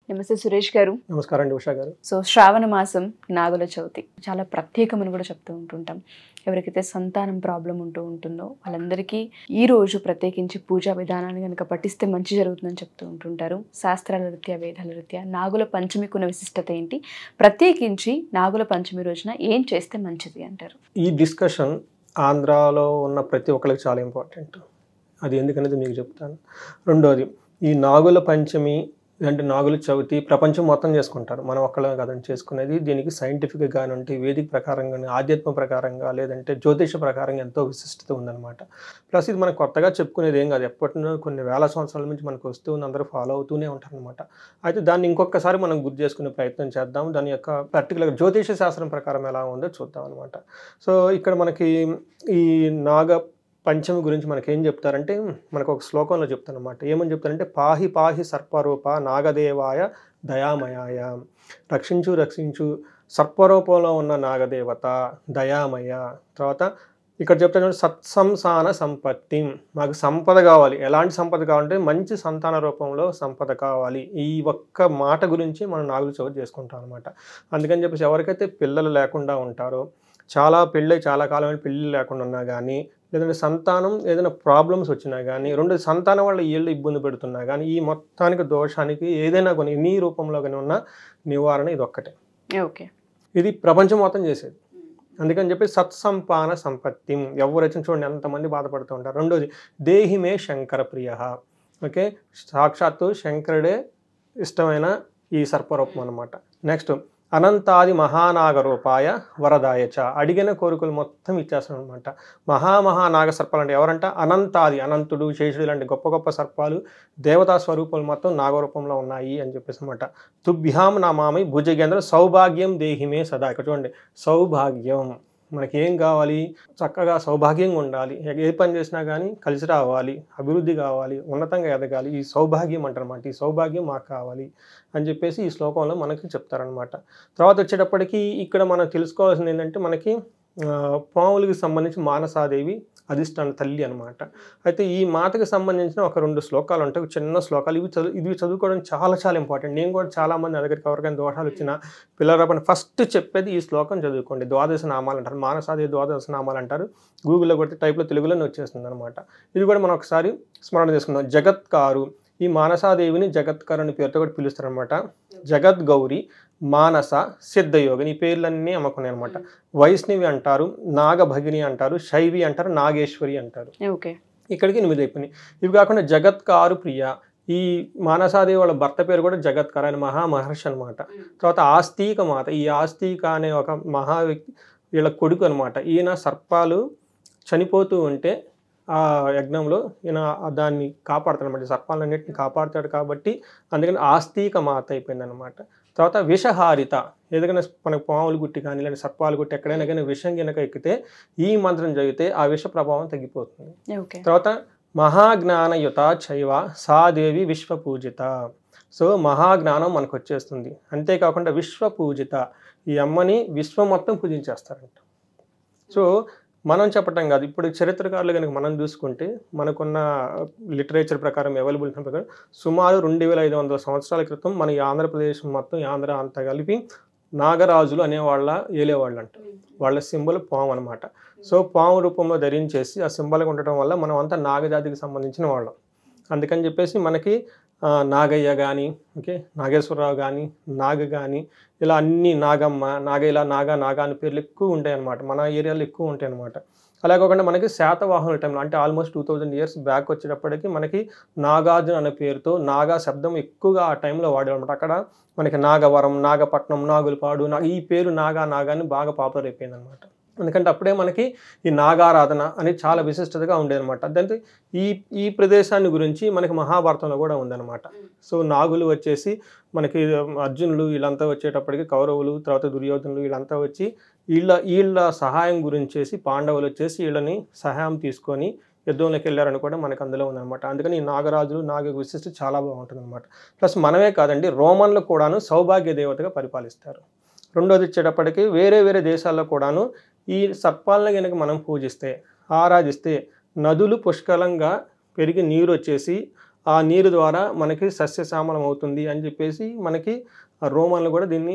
నమస్తే సురేష్ గారు. నమస్కారం అండి ఉషా గారు. సో శ్రావణ మాసం నాగుల చవితి చాలా ప్రత్యేకమని కూడా చెప్తూ ఉంటుంటాం. ఎవరికైతే సంతానం ప్రాబ్లం ఉంటుందో వాళ్ళందరికీ ఈ రోజు ప్రత్యేకించి పూజా విధానాన్ని కనుక పఠిస్తే మంచి జరుగుతుందని చెప్తూ ఉంటుంటారు. శాస్త్రాల రీత్యా వేదాల రీత్యా నాగుల పంచమికి ఉన్న విశిష్టత ఏంటి, ప్రత్యేకించి నాగుల పంచమి రోజున ఏం చేస్తే మంచిది అంటారు? ఈ డిస్కషన్ ఆంధ్రాలో ఉన్న ప్రతి ఒక్కరికి చాలా ఇంపార్టెంట్. అది ఎందుకనేది మీకు చెప్తాను. రెండోది, ఈ నాగుల పంచమి అంటే నాగుల చవితి ప్రపంచం మొత్తం చేసుకుంటారు. మనం ఒక్కళ్ళే కాదని చేసుకునేది. దీనికి సైంటిఫిక్గా కానివ్వండి, వేదిక ప్రకారంగా, ఆధ్యాత్మ ప్రకారంగా, లేదంటే జ్యోతిష ప్రకారంగా ఎంతో విశిష్టత ఉందన్నమాట. ప్లస్ ఇది మనకు కొత్తగా చెప్పుకునేది ఏం కాదు. ఎప్పటి నుంచో కొన్ని వేల సంవత్సరాల నుంచి మనకు వస్తూ ఉంది, అందరూ ఫాలో అవుతూనే ఉంటారనమాట. అయితే దాన్ని ఇంకొకసారి మనం గుర్తు చేసుకునే ప్రయత్నం చేద్దాం. దాని యొక్క పర్టికులర్ జ్యోతిష శాస్త్రం ప్రకారం ఎలా ఉందో చూద్దాం అనమాట. సో ఇక్కడ మనకి ఈ నాగ పంచమి గురించి మనకి ఏం చెప్తారంటే, మనకు ఒక శ్లోకంలో చెప్తాను అనమాట. ఏమని చెప్తారంటే, పాహి పాహి సర్పరూప నాగదేవాయ దయామయాయ, రక్షించు రక్షించు సర్పరూపంలో ఉన్న నాగదేవత దయామయ. తర్వాత ఇక్కడ చెప్తాను, సత్సంసాన సంపత్తి, మాకు సంపద కావాలి. ఎలాంటి సంపద కావాలంటే మంచి సంతాన రూపంలో సంపద కావాలి. ఈ ఒక్క మాట గురించి మనం నాగుల చవితి చేసుకుంటాం అనమాట. అందుకని చెప్పేసి ఎవరికైతే పిల్లలు లేకుండా ఉంటారో, చాలా పెళ్ళై చాలా కాలమైన పెళ్ళి లేకుండా ఉన్నా కానీ, లేదంటే సంతానం ఏదైనా ప్రాబ్లమ్స్ వచ్చినా కానీ, రెండు సంతానం వల్ల ఏళ్ళు ఇబ్బంది పెడుతున్నా కానీ, ఈ మొత్తానికి దోషానికి ఏదైనా కొన్ని ఎన్ని రూపంలో కానీ ఉన్న నివారణ ఇది ఒక్కటే. ఓకే, ఇది ప్రపంచం మొత్తం చేసేది. అందుకని చెప్పి సత్సంపాన సంపత్తి. ఎవరైతే చూడండి ఎంతమంది బాధపడుతూ ఉంటారు. రెండోది, దేహిమే శంకర ప్రియ. ఓకే, సాక్షాత్తు శంకరుడే ఇష్టమైన ఈ సర్పరూపం అనమాట. నెక్స్ట్, అనంతాది మహానాగరూపాయ వరదాయచ, అడిగిన కోరికలు మొత్తం ఇచ్చేస్తాను అనమాట. మహానాగ సర్పాలు అంటే ఎవరంట? అనంతాది, అనంతుడు, శేషుడు లాంటి గొప్ప గొప్ప సర్పాలు దేవతా స్వరూపాలు మొత్తం నాగరూపంలో ఉన్నాయి అని చెప్పేసి అనమాట. తుభ్యాం నామామి భుజగేంద్ర సౌభాగ్యం దేహిమే సదా. ఇక్కడ చూడండి, సౌభాగ్యం మనకి ఏం కావాలి? చక్కగా సౌభాగ్యంగా ఉండాలి. ఏ పని చేసినా కానీ కలిసి రావాలి, అభివృద్ధి కావాలి, ఉన్నతంగా ఎదగాలి. ఈ సౌభాగ్యం అంటారనమాట. ఈ సౌభాగ్యం మాకు కావాలి అని చెప్పేసి ఈ శ్లోకంలో మనకి చెప్తారనమాట. తర్వాత వచ్చేటప్పటికి ఇక్కడ మనం తెలుసుకోవాల్సింది ఏంటంటే, మనకి పాములకి సంబంధించి మానసాదేవి అధిష్టాన తల్లి అనమాట. అయితే ఈ మాతకి సంబంధించిన ఒక 2 శ్లోకాలు ఉంటాయి, చిన్న శ్లోకాలు. ఇవి చదువుకోవడం చాలా చాలా ఇంపార్టెంట్. నేను కూడా చాలామంది దగ్గరికి ఎవరికైనా దోషాలు వచ్చినా పిల్లల ఫస్ట్ చెప్పేది ఈ శ్లోకం చదువుకోండి. ద్వాదశ నామాలు అంటారు, మానసాదేవి ద్వాదశ నామాలు అంటారు. గూగుల్లో కొడితే టైప్లో తెలుగులోనే వచ్చేస్తుంది అనమాట. ఇది కూడా మనం ఒకసారి స్మరణ చేసుకుందాం. జగత్కారు, ఈ మానసాదేవిని జగత్కారు అనే పేరుతో కూడా పిలుస్తారనమాట. జగద్గౌరి, మానస, సిద్ధయోగిని, ఈ పేర్లన్నీ అమ్మకున్నాయి అనమాట. వైష్ణవి అంటారు, నాగభగిని అంటారు, శైవి అంటారు, నాగేశ్వరి అంటారు. ఓకే, ఇక్కడికి 8 అయిపోయినాయి. ఇవి కాకుండా జగత్కారు ప్రియ, ఈ మానసాదేవి వాళ్ళ భర్త పేరు కూడా జగత్కారు, ఆయన మహర్షి అనమాట. తర్వాత ఆస్తిక మాత, ఈ ఆస్తిక అనే ఒక మహా వ్యక్తి వీళ్ళ కొడుకు అనమాట. ఈయన సర్పాలు చనిపోతూ ఉంటే ఆ యజ్ఞంలో ఈయన దాన్ని కాపాడుతాడు అనమాట. సర్పాలన్నింటిని కాపాడుతాడు కాబట్టి అందుకని ఆస్తిక మాత అయిపోయింది అనమాట. తర్వాత విషహారిత, ఏదైనా మనకు పాములు గుట్టి కానీ లేదా సర్పాలు గుట్టి ఎక్కడైనా కానీ విషం గినక ఎక్కితే ఈ మంత్రం చదివితే ఆ విష ప్రభావం తగ్గిపోతుంది. తర్వాత మహాజ్ఞానయుత చైవ సాదేవి విశ్వపూజిత. సో మహాజ్ఞానం మనకు వచ్చేస్తుంది. అంతేకాకుండా విశ్వపూజిత, ఈ అమ్మని విశ్వం మొత్తం పూజించేస్తారంట. సో మనం చెప్పటం కాదు, ఇప్పుడు చరిత్రకారులు కనుక మనం చూసుకుంటే మనకున్న లిటరేచర్ ప్రకారం అవైలబుల్ ప్రకారం సుమారు 2500 సంవత్సరాల క్రితం మన ఈ ఆంధ్రప్రదేశ్ మొత్తం, ఆంధ్ర అంతా కలిపి నాగరాజులు అనేవాళ్ళ ఏలేవాళ్ళు అంట. వాళ్ళ సింబల్ పాము అనమాట. సో పాము రూపంలో ధరించేసి ఆ సింబల్గా ఉండటం వల్ల మనం అంతా నాగజాతికి సంబంధించిన వాళ్ళం. అందుకని చెప్పేసి మనకి నాగయ్య కానీ, ఓకే, నాగేశ్వరరావు కానీ, నాగ కానీ, ఇలా అన్ని నాగమ్మ, నాగయ్య, నాగా అని పేర్లు ఎక్కువ ఉంటాయి అన్నమాట. మన ఏరియాలో ఎక్కువ ఉంటాయి అన్నమాట. అలా కాకుండా మనకి శాతవాహనుల టైంలో అంటే ఆల్మోస్ట్ 2000 ఇయర్స్ బ్యాక్ వచ్చేటప్పటికి మనకి నాగార్జున అనే పేరుతో నాగా శబ్దం ఎక్కువగా ఆ టైంలో వాడేవాళ్ళమాట. అక్కడ మనకి నాగవరం, నాగపట్నం, నాగులపాడు, ఈ పేరు నాగా అని బాగా పాపులర్ అయిపోయింది అనమాట. ఎందుకంటే అప్పుడే మనకి ఈ నాగారాధన అనేది చాలా విశిష్టతగా ఉండేదన్నమాట. దాంతో ఈ ప్రదేశాన్ని గురించి మనకి మహాభారతంలో కూడా ఉందన్నమాట. సో నాగులు వచ్చేసి మనకి అర్జునులు వీళ్ళంతా వచ్చేటప్పటికి, కౌరవులు, తర్వాత దుర్యోధనులు వీళ్ళంతా వచ్చి వీళ్ళ సహాయం గురించేసి పాండవులు వచ్చేసి వీళ్ళని సహాయం తీసుకొని యుద్ధంలోకి వెళ్ళారని కూడా మనకు అందులో ఉందన్నమాట. అందుకని ఈ నాగరాజులు, నాగ విశిష్ట చాలా బాగుంటుంది అనమాట. ప్లస్ మనమే కాదండి, రోమన్లు కూడాను సౌభాగ్య దేవతగా పరిపాలిస్తారు. రెండోది వచ్చేటప్పటికి వేరే దేశాల్లో కూడాను ఈ సర్పాలను కనుక మనం పూజిస్తే, ఆరాధిస్తే నదులు పుష్కలంగా పెరిగి నీరు వచ్చేసి ఆ నీరు ద్వారా మనకి సస్యశ్యామలం అవుతుంది అని చెప్పేసి మనకి రోమన్లు కూడా దీన్ని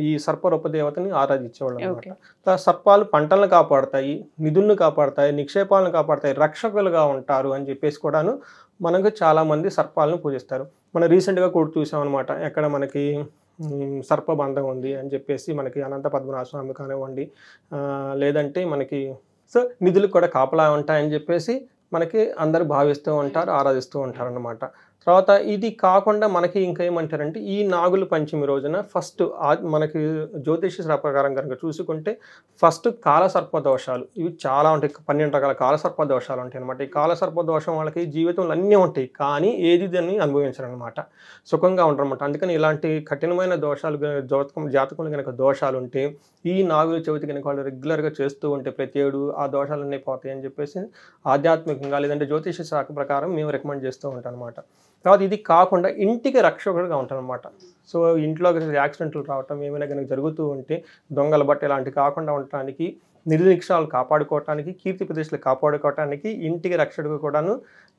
ఈ సర్పరూప దేవతని ఆరాధించేవాళ్ళు అనమాట. సర్పాలు పంటలను కాపాడుతాయి, నిధులను కాపాడుతాయి, నిక్షేపాలను కాపాడుతాయి, రక్షకులుగా ఉంటారు అని చెప్పేసి కూడాను మనకు చాలామంది సర్పాలను పూజిస్తారు. మనం రీసెంట్గా కూడా చూసాం అనమాట. ఎక్కడ మనకి సర్పబంధం ఉంది అని చెప్పేసి మనకి అనంత పద్మనాభ స్వామి కానివ్వండి, లేదంటే మనకి సో నిధులకు కూడా కాపలా ఉంటాయని చెప్పేసి మనకి అందరూ భావిస్తూ ఉంటారు, ఆరాధిస్తూ ఉంటారు అన్నమాట. తర్వాత ఇది కాకుండా మనకి ఇంకా ఏమంటారంటే ఈ నాగుల పంచమి రోజున ఫస్ట్ మనకి జ్యోతిష ప్రకారం కనుక చూసుకుంటే ఫస్ట్ కాలసర్ప దోషాలు ఇవి చాలా ఉంటాయి. 12 రకాల కాలసర్ప దోషాలు ఉంటాయి అనమాట. ఈ కాలసర్ప దోషం వాళ్ళకి జీవితంలో అన్నీ ఉంటాయి, కానీ ఏది దాన్ని అనుభవించారనమాట, సుఖంగా ఉంటారనమాట. అందుకని ఇలాంటి కఠినమైన దోషాలు జాతకంలో కనుక దోషాలు ఉంటే ఈ నాగుల చవితి కనుక వాళ్ళు రెగ్యులర్గా చేస్తూ ఉంటే ప్రతి ఏడు ఆ దోషాలన్నీ పోతాయి అని చెప్పేసి ఆధ్యాత్మికంగా లేదంటే జ్యోతిష శాఖ ప్రకారం మేము రికమెండ్ చేస్తూ ఉంటాం అనమాట. తర్వాత ఇది కాకుండా ఇంటికి రక్షకుడుగా ఉంటారనమాట. సో ఇంట్లో యాక్సిడెంట్లు రావటం ఏమైనా కనుక జరుగుతూ ఉంటే దొంగల బట్ట ఇలాంటివి కాకుండా ఉండటానికి, నిర్నిక్షాలు కాపాడుకోవటానికి, కీర్తి ప్రదేశాలు కాపాడుకోవటానికి ఇంటికి రక్షకుడు కూడాను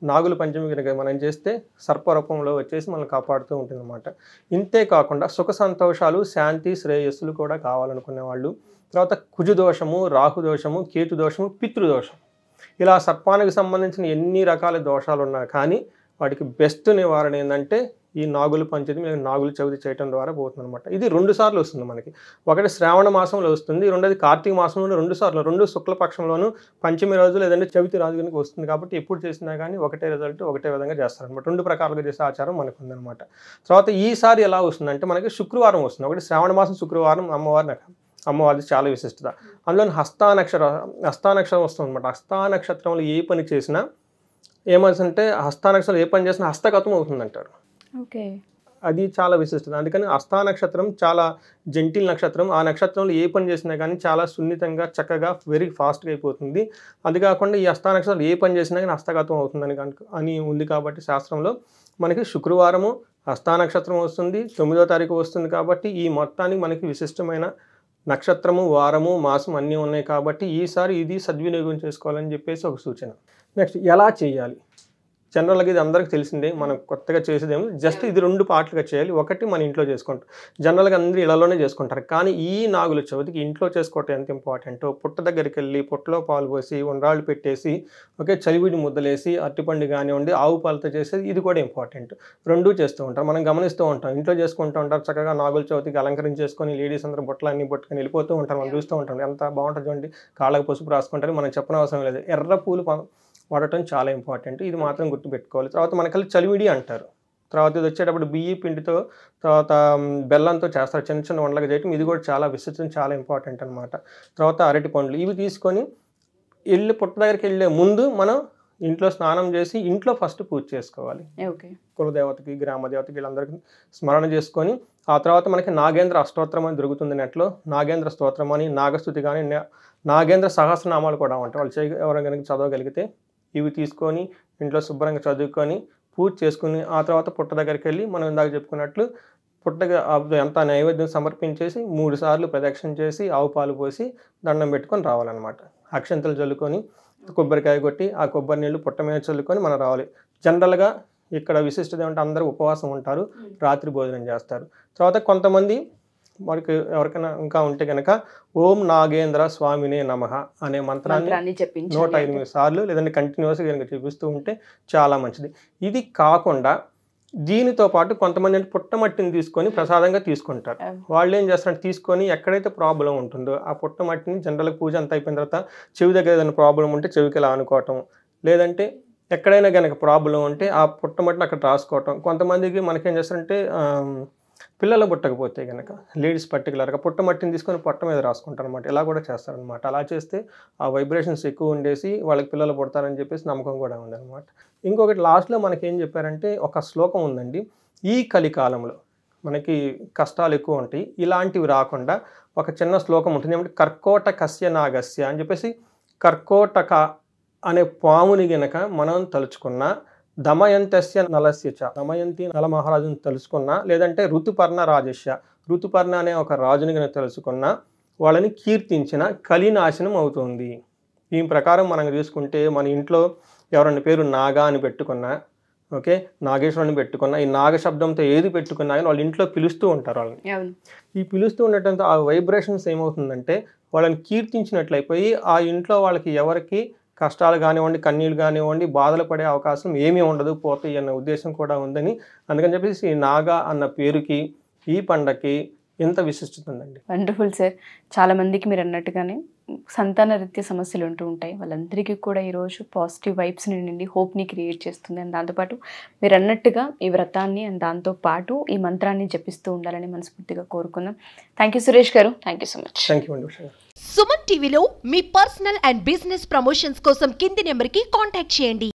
నాగుల పంచమి కనుక మనం చేస్తే సర్పరూపంలో వచ్చేసి మనం కాపాడుతూ ఉంటుంది అనమాట. ఇంతే కాకుండా సుఖ సంతోషాలు, శాంతి, శ్రేయస్సులు కూడా కావాలనుకునే వాళ్ళు, తర్వాత కుజుదోషము, రాహుదోషము, కేతుదోషము, పితృదోషం, ఇలా సర్పానికి సంబంధించిన ఎన్ని రకాల దోషాలు ఉన్నా కానీ వాటికి బెస్ట్ నివారణ ఏంటంటే ఈ నాగుల పంచమి లేదా నాగుల చవితి చేయడం ద్వారా పోతుంది అనమాట. ఇది 2 సార్లు వస్తుంది మనకి. ఒకటి శ్రావణ మాసంలో వస్తుంది, రెండోది కార్తీక మాసంలో 2 సార్లు, 2 శుక్లపక్షంలోనూ పంచమి రోజు లేదంటే చవితి రోజు కనుక వస్తుంది. కాబట్టి ఎప్పుడు చేసినా కానీ ఒకటే రిజల్ట్ ఒకటే విధంగా చేస్తారనమాట. 2 ప్రకారాలుగా చేసే ఆచారం మనకు ఉందన్నమాట. తర్వాత ఈసారి ఎలా వస్తుందంటే మనకి శుక్రవారం వస్తుంది. ఒకటి శ్రావణ మాసం శుక్రవారం అమ్మవారిది చాలా విశిష్టత. అందులో హస్తానక్షరం వస్తుంది అనమాట. హస్తానక్షత్రంలో ఏ పని చేసినా ఏమవుతుందంటే హస్తానక్షత్రం ఏ పని చేసినా హస్తగతం అవుతుందంటారు. ఓకే, అది చాలా విశిష్టత. అందుకని హస్తానక్షత్రం చాలా జెంటిల్ నక్షత్రం. ఆ నక్షత్రంలో ఏ పని చేసినా కానీ చాలా సున్నితంగా, చక్కగా, వెరీ ఫాస్ట్గా అయిపోతుంది. అది కాకుండా ఈ హస్తానక్షత్రం ఏ పని చేసినా కానీ హస్తగతం అవుతుందని అని ఉంది. కాబట్టి శాస్త్రంలో మనకి శుక్రవారము హస్తానక్షత్రం వస్తుంది, 9వ తారీఖు వస్తుంది. కాబట్టి ఈ మొత్తానికి మనకి విశిష్టమైన నక్షత్రము, వారము, మాసం అన్నీ ఉన్నాయి. కాబట్టి ఈసారి ఇది సద్వినియోగం చేసుకోవాలని చెప్పేసి ఒక సూచన. నెక్స్ట్ ఎలా చేయాలి? జనరల్గా ఇది అందరికీ తెలిసిందే, మనం కొత్తగా చేసేదేమో జస్ట్ ఇది 2 పార్ట్లుగా చేయాలి. ఒకటి మన ఇంట్లో చేసుకుంటాం, జనరల్గా అందరూ ఇళ్లలోనే చేసుకుంటారు. కానీ ఈ నాగుల చవితికి ఇంట్లో చేసుకోవటం ఎంత ఇంపార్టెంటో, పుట్ట దగ్గరికి వెళ్ళి పుట్టలో పాలు పోసి ఉండ్రాళ్ళు పెట్టేసి చలివిడి ముద్దలేసి అరటిపండు కానివ్వండి ఆవు పాలతో చేసేది ఇది కూడా ఇంపార్టెంట్. 2 చేస్తూ ఉంటారు. మనం గమనిస్తూ ఉంటాం, ఇంట్లో చేసుకుంటూ ఉంటారు చక్కగా నాగుల చవితికి అలంకరించేసుకొని లేడీస్ అందరూ బొట్టలన్నీ పట్టుకొని వెళ్ళిపోతూ ఉంటారు. మనం చూస్తూ ఉంటాం ఎంత బాగుంటుంది చూడండి. కాళ్ళకు పసుపు రాసుకుంటారు, మనం చెప్పనవసరం లేదు. ఎర్ర పూలు వాడటం చాలా ఇంపార్టెంట్, ఇది మాత్రం గుర్తుపెట్టుకోవాలి. తర్వాత మనకి చలివిడి అంటారు. తర్వాత ఇది వచ్చేటప్పుడు బియ్య పిండితో తర్వాత బెల్లంతో చేస్తారు, చిన్న చిన్న వంటలుగా చేయటం. ఇది కూడా చాలా విశిష్టం, చాలా ఇంపార్టెంట్ అనమాట. తర్వాత అరటి పండ్లు ఇవి తీసుకొని పుట్ట దగ్గరికి వెళ్ళే ముందు మనం ఇంట్లో స్నానం చేసి ఇంట్లో ఫస్ట్ పూజ చేసుకోవాలి. కులదేవతకి, గ్రామదేవతకి వీళ్ళందరికీ స్మరణ చేసుకొని ఆ తర్వాత మనకి నాగేంద్ర అష్టోత్తరం అని దొరుకుతుంది నెట్లో. నాగేంద్ర స్తోత్రం అని, నాగస్తుతి కానీ, నాగేంద్ర సహస్రనామాలు కూడా ఉంటాయి. వాళ్ళు ఎవరైనా కనుక చదవగలిగితే ఇవి తీసుకొని ఇంట్లో శుభ్రంగా చదువుకొని పూజ చేసుకుని ఆ తర్వాత పుట్ట దగ్గరికి వెళ్ళి మనం ఇందాక చెప్పుకున్నట్లు పుట్టగా ఎంత నైవేద్యం సమర్పించేసి 3 సార్లు ప్రదక్షిణ చేసి ఆవు పాలు పోసి దండం పెట్టుకొని రావాలన్నమాట. అక్షంతలు చల్లుకొని కొబ్బరికాయ కొట్టి ఆ కొబ్బరి నీళ్ళు పుట్ట మీద చల్లుకొని మనం రావాలి. జనరల్గా ఇక్కడ విశిష్టత ఏమంటే అందరూ ఉపవాసం ఉంటారు, రాత్రి భోజనం చేస్తారు. తర్వాత కొంతమంది మనకి ఎవరికైనా ఇంకా ఉంటే కనుక ఓం నాగేంద్ర స్వామినే నమః అనే మంత్రాన్ని 108 సార్లు లేదంటే కంటిన్యూస్గా కనుక చూపిస్తూ ఉంటే చాలా మంచిది. ఇది కాకుండా దీనితో పాటు కొంతమంది అంటే పుట్టమట్టిని తీసుకొని ప్రసాదంగా తీసుకుంటారు. వాళ్ళు ఏం చేస్తారంటే తీసుకొని ఎక్కడైతే ప్రాబ్లం ఉంటుందో ఆ పుట్టమట్టిని జనరల్గా పూజ అంతా అయిపోయిన తర్వాత చెవి దగ్గర ఏదైనా ప్రాబ్లం ఉంటే చెవికి ఇలా అనుకోవటం, లేదంటే ఎక్కడైనా కనుక ప్రాబ్లం ఉంటే ఆ పుట్టమట్టిని అక్కడ రాసుకోవటం. కొంతమందికి మనకేం చేస్తారంటే పిల్లలు పుట్టకపోతే కనుక లేడీస్ పర్టికులర్గా పుట్టమట్టిని తీసుకొని పొట్ట మీద రాసుకుంటారు అనమాట. ఇలా కూడా చేస్తారనమాట. అలా చేస్తే ఆ వైబ్రేషన్స్ ఎక్కువ ఉండేసి వాళ్ళకి పిల్లలు పుడతారని చెప్పేసి నమ్మకం కూడా ఉందన్నమాట. ఇంకొకటి లాస్ట్లో మనకి ఏం చెప్పారంటే ఒక శ్లోకం ఉందండి. ఈ కలికాలంలో మనకి కష్టాలు ఎక్కువ ఉంటాయి, ఇలాంటివి రాకుండా ఒక చిన్న శ్లోకం ఉంటుంది. ఏమంటే కర్కోటకస్య నాగస్య అని చెప్పేసి కర్కోటక అనే పాముని గనక మనం తలుచుకున్న దమయంతస్య నలస్య చ, దమయంతి నల మహారాజుని తెలుసుకున్నా, లేదంటే ఋతుపర్ణ రాజస్య, ఋతుపర్ణ అనే ఒక రాజుని కనుక తెలుసుకున్నా వాళ్ళని కీర్తించిన కలినాశనం అవుతుంది. ఈ ప్రకారం మనం తీసుకుంటే మన ఇంట్లో ఎవరైనా పేరు నాగా అని పెట్టుకున్నా ఓకే, నాగేశ్వరుని పెట్టుకున్నా, ఈ నాగ శబ్దంతో ఏది పెట్టుకున్నా కానీ వాళ్ళ ఇంట్లో పిలుస్తూ ఉంటారు వాళ్ళని. ఈ పిలుస్తూ ఉండటంతో ఆ వైబ్రేషన్స్ ఏమవుతుందంటే వాళ్ళని కీర్తించినట్లయిపోయి ఆ ఇంట్లో వాళ్ళకి ఎవరికి కష్టాలు కానివ్వండి, కన్నీళ్ళు కానివ్వండి, బాధలు పడే అవకాశం ఏమీ ఉండదు, పోతాయి అన్న ఉద్దేశం కూడా ఉందని, అందుకని చెప్పేసి ఈ నాగా అన్న పేరుకి ఈ పండగకి ఎంత విశిష్టత ఉందండి. Wonderful sir. చాలా మందికి మీరు అన్నట్టుగానే సంతాన రీత్యా సమస్యలు ఉంటూ ఉంటాయి. వాళ్ళందరికీ కూడా ఈరోజు పాజిటివ్ వైబ్స్ని నిండి హోప్ని క్రియేట్ చేస్తుంది. అండ్ దాంతోపాటు మీరు అన్నట్టుగా ఈ వ్రతాన్ని అండ్ దాంతోపాటు ఈ మంత్రాన్ని జపిస్తూ ఉండాలని మనస్ఫూర్తిగా కోరుకుందాం. థ్యాంక్ యూ సురేష్ గారు. Thank you so much. Thank you అండి. సుమన్ టీవీలో మీ పర్సనల్ అండ్ బిజినెస్ ప్రమోషన్స్ కోసం కింది నెంబర్కి కాంటాక్ట్ చేయండి.